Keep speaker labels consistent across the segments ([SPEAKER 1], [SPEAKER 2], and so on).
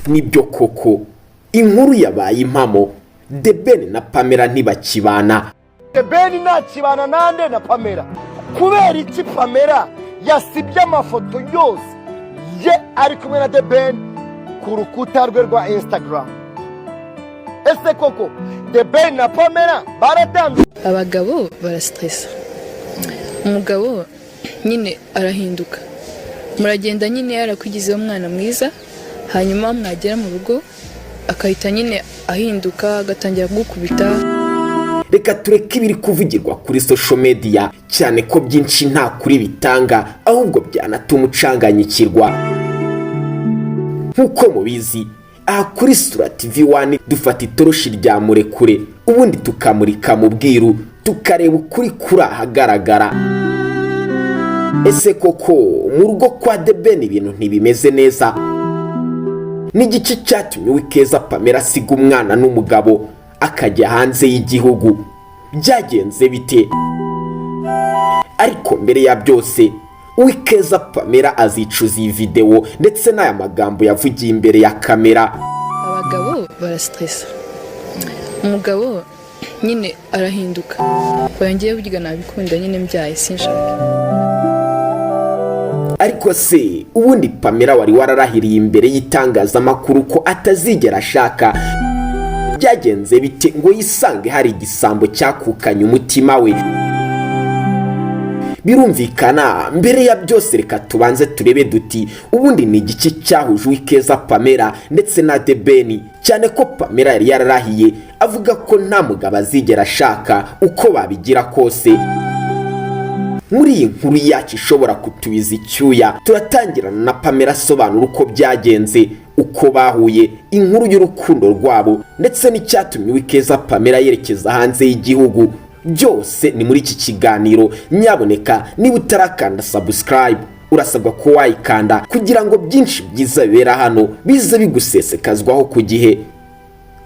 [SPEAKER 1] nibyo koko inkuru yabaye impamo. The Ben na Pamela ntibakibana.
[SPEAKER 2] The Ben ntakibana nande na Pamela. Kubera iki Pamela yasibye amafoto yose ye ari kumwe na The Ben ku rukuta rwe rwa Instagram? Ese koko The Ben na Pamela baratandukanye?
[SPEAKER 3] Abagabo barastressa. Umugabo nyine arahinduka, muragenda nyine yarakwigize umwana mwiza, hanyuma mwagera mu rugo akahita nyine ahinduka agatangira gukubita.
[SPEAKER 1] Reka tureke ibiri kuvugirwa kuri social media cyane ko byinshi nta kuri bitanga, ahubwo byanatuma ucanganyikirwa. Nkuko mubizi, aha kuri Sura TV1 dufata itoroshi rya murekure, ubundi tukamurika mu bwiru, tukareba ukuri kuri ahagaragara. Ese koko mu rugo kwa The Ben ibintu ntibimeze neza? N'igice cyatumye Uwikeza Pamela asiga umwana n'umugabo akajya hanze y'igihugu, byagenze bite? Ariko mbere ya byose, Uwikeza Pamela azicuza iyi video ndetse n'aya magambo yavugiye imbere ya kamera.
[SPEAKER 3] Abagabo barastressa. Umugabo nyine arahinduka, yongeye burya nabikunda nyine mbyaye sinshaka.
[SPEAKER 1] Ariko se ubundi Pamela wari wararahiriye imbere y'itangazamakuru ko atazigera ashaka, byagenze bite ngo yisange hari igisambo cyakukanye umutima we? Birumvikana mbere ya byose reka tubanze turebe duti ubundi ni igice cyahuje Uwikeza Pamela ndetse na The Ben, cyane ko Pamela yari yararahiye avuga ko nta mugabo azigera ashaka uko babigira kose. Muri iyi nkuru yacu ishobora kutubiza icyuya, turatangirana na Pamela asobanura uko byagenze, uko bahuye, inkuru y'urukundo rwabo ndetse n'icyatumye Uwikeza Pamela yerekeza hanze y'igihugu. Byose ni muri iki kiganiro. Nyaboneka niba utarakanda subscribe urasabwa ko wayikanda kugira ngo byinshi byiza bibera hano bize bigusesekazwaho ku gihe.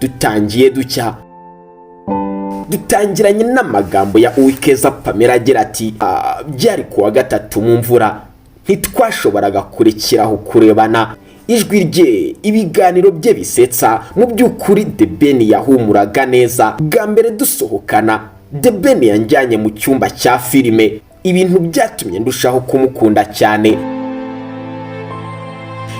[SPEAKER 1] Dutangiye ducya. Dutangiranye n'amagambo ya Uwikeza Pamela agira ati byari kuwa gatatu mu mvura, ntitwashoboraga kurekeraho kurebana. Ijwi rye, ibiganiro bye bisetsa, mu by'ukuri The Ben yahumuraga neza. Bwa mbere dusohokana, The Ben yanjyanye mu cyumba cya filime, ibintu byatumye ndushaho kumukunda cyane.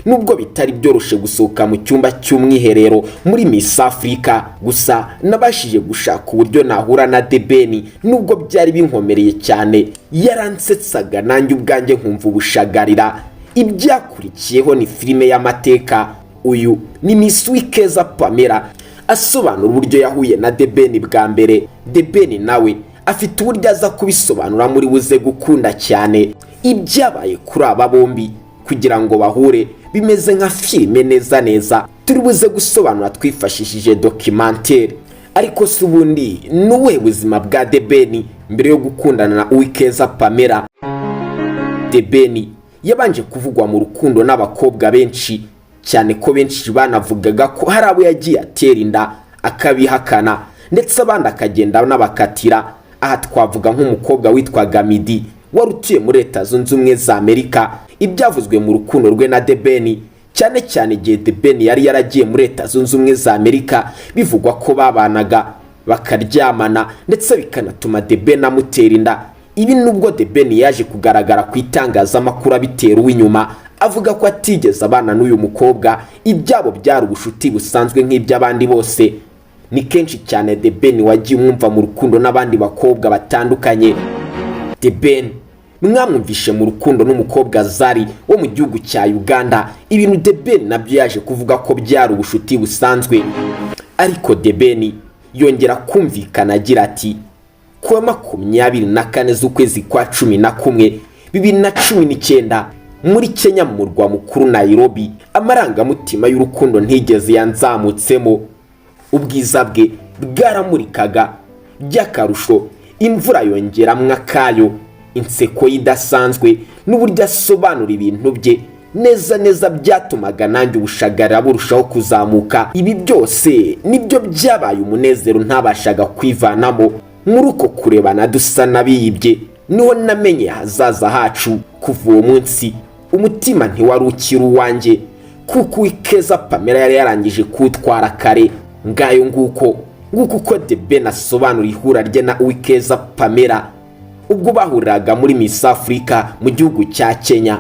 [SPEAKER 1] Nubwo bitari byoroshye gusohoka mu cyumba cy'umwiherero muri Miss Africa, gusa nabashije gushaka uburyo nahura na The Ben, nubwo byari binkomereye cyane. Yaransetsaga nanjye ubwanjye nkumva ubushagarira. Ibyakurikiyeho ni filime y'amateka. Uyu ni Miss Uwikeza Pamela asobanura uburyo yahuye na The Ben bwa mbere. The Ben nawe afite uburyo aza kubisobanura muri buze gukunda cyane. Ibyabaye kuri aba bombi kugira ngo bahure bimeze nka filime neza neza, turi buze gusobanura twifashishije documentaire. Ariko se ubundi nuwe buzima bwa The Ben mbere yo gukundana na Uwikeza Pamela? The Ben yabanje kuvugwa mu rukundo n'abakobwa benshi, cyane ko benshi banavugaga ko hari abo yagiye atera inda akabihakana, ndetse abandi akagenda n'abakatira. Aha twavuga nk'umukobwa witwaga Midi wari utuye muri Leta Zunze Ubumwe za Amerika. Ibyavuzwe mu rukundo rwe na The Ben, cyane cyane igihe The Ben yari yaragiye muri Leta Zunze Ubumwe za Amerika, bivugwa ko babanaga bakaryamana ndetse bikanatuma The Ben amutera inda. Ibi nubwo The Ben yaje kugaragara ku itangazamakuru abitera uw'inyuma, avuga ko atigeze abana n'uyu mukobwa, ibyabo byari ubushuti busanzwe nk'iby'abandi bose. Ni kenshi cyane The Ben wagiye umwumva mu rukundo n'abandi bakobwa batandukanye. The Ben mwamwumvishe mu rukundo n'umukobwa Zari wo mu gihugu cya Uganda, ibintu The Ben nabyo yaje kuvuga ko byari ubushuti busanzwe. Ariko The Ben yongera kumvikana agira ati kuwa 24 z'ukwezi kwa 11 2019 muri Kenya mu murwa mukuru Nairobi, amarangamutima y'urukundo ntigeze yanzamutsemo. Ubwiza bwe bwaramurikaga by'akarusho, imvura yongeramwe akayo, inseko yidasanzwe n'uburyo asobanura ibintu bye neza neza byatumaga nanjye ubushagara burushaho kuzamuka. Ibi byose nibyo byabaye umunezero ntabashaga kwivanamo. Muri uko kurebana dusa nabiyibye niho namenye hazaza hacu. Kuva uwo munsi umutima ntiwari ukiri uwanjye, kuko Uwikeza Pamela yari yarangije kutwara kare. Ngayo nguko uko The Ben asobanura ihura rye na Uwikeza Pamela ubwo bahuriraga muri Miss Africa mu gihugu cya Kenya.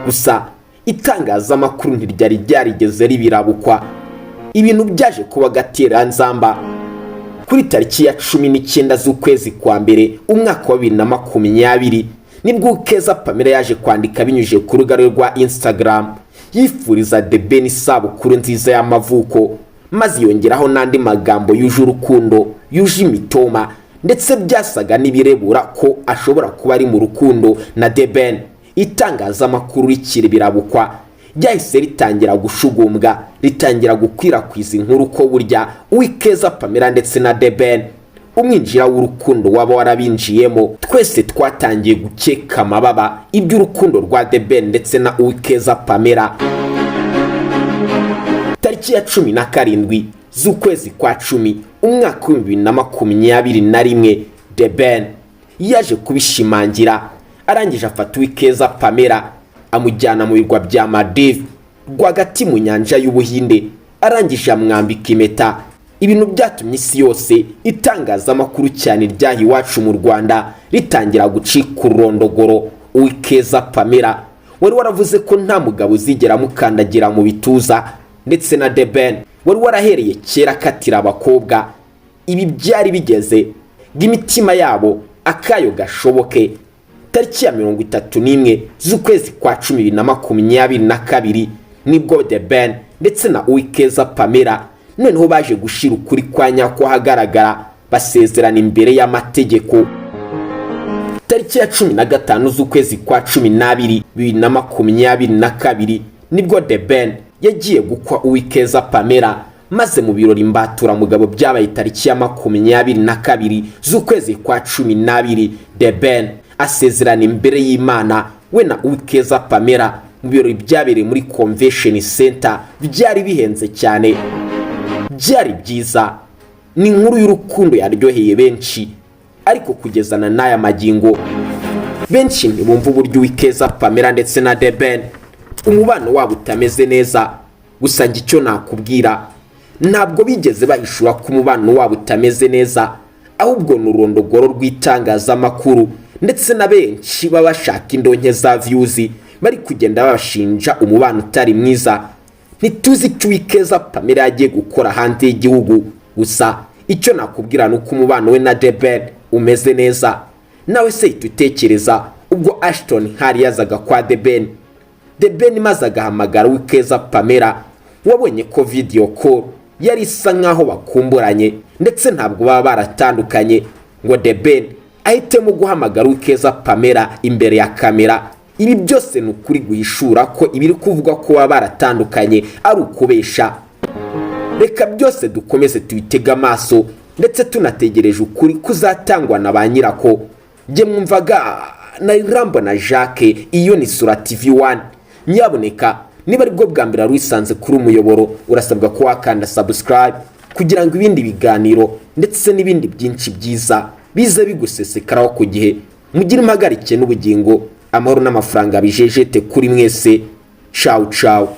[SPEAKER 1] Gusa itangazamakuru ntiryari ryarigeze ribirabukwa. Ibintu byaje kuba gateranzamba kuri tariki ya 19 z'ukwezi kwa mbere umwaka wa 2020 nibwo Uwikeza Pamela yaje kwandika binyuje ku rubuga rwa Instagram yifuriza The Ben isabukuru nziza y'amavuko, maze yongeraho n'andi magambo yuje urukundo, yuje imitoma, ndetse byasaga n'ibirebura ko ashobora kuba ari mu rukundo na The Ben. Itangazamakuru rikiri birabukwa ryahise ritangira gushugumbwa, ritangira gukwirakwiza inkuru ko burya Uwikeza Pamela ndetse na The Ben umwinjira w'urukundo waba warabinjiyemo. Twese twatangiye gukeka amababa iby'urukundo rwa The Ben ndetse na Uwikeza Pamela. Tariki ya 17 z'ukwezi kwa 10 umwaka wa 2021 The Ben yaje kubishimangira, arangije afata Uwikeza Pamela amujyana mu birwa bya Maldives rwagati mu nyanja y'Ubuhinde, arangije amwambika impeta. Ibintu byatumye isi yose itangazamakuru cyane ryahi iwacu mu Rwanda ritangira gucika ururondogoro. Uwikeza Pamela wari waravuze ko nta mugabo uzigera mukandagira mu bituza, ndetse na The Ben wari warahereye kera katira abakobwa. Ibi byari bigeze bw'imitima yabo akayo gashoboke. Tariki ya 31 z'ukwezi kwa 2022 nibwo The Ben ndetse na Uwikeza Pamela noneho baje gushira ukuri kwa nyako hagaragara, basezerana imbere y'amategeko. Tariki ya 15 z'ukwezi kwa 12 2022 nibwo The Ben yagiye gukwa Uwikeza Pamela, maze mu birori mbatura mugabo byabaye tariki ya 22 z'ukwezi kwa 12 The Ben asezerana imbere y'Imana we na Uwikeza Pamela mu birori byabereye muri Convention Center. Byari bihenze cyane, byari byiza, ni inkuru y'urukundo yaryoheye benshi, ariko kugezana n'aya magingo benshi ntibumva uburyo Uwikeza Pamela ndetse na The Ben umubano wabo utameze neza. Gusa ngicyo nakubwira, ntabwo bigeze bahishura ko umubano wabo utameze neza, ahubwo n'urondogoro rw'itangazamakuru ndetse na benshi babashaka indonke za views bari kugenda babashinja umubano utari mwiza. Ntituzi icyo Uwikeza Pamela yagiye gukora hanze y'igihugu, gusa icyo nakubwira nuko umubano we na The Ben umeze neza. Nawe se itutekereza ubwo Ashton hari yazaga kwa The Ben maze agahamagara Uwikeza Pamela, wabonye ko video call yari isa nkaho bakumburanye ndetse ntabwo baba baratandukanye, ngo The Ben ahitemo guhamagara Uwikeza Pamela imbere ya kamera. Ibi byose ni ukuri guhishura ko ibiri kuvuga ko baba baratandukanye ari ukubesha. Reka byose dukomeze tubitega amaso ndetse tunategereje ukuri kuzatangwa na ba nyirako. Jye mwumvaga na Rambo na Jacques, iyo ni Sura TV1. Nyaboneka niba ari bwo bwa mbere ruisanze kuri umuyoboro, urasabwa ko wakanda subscribe kugira ngo ibindi biganiro ndetse n'ibindi byinshi byiza bize bigusesekaraho ku gihe. Mugire impagarike n'ubugingo, amahoro n'amafaranga bijejete kuri mwese. Ciao ciao.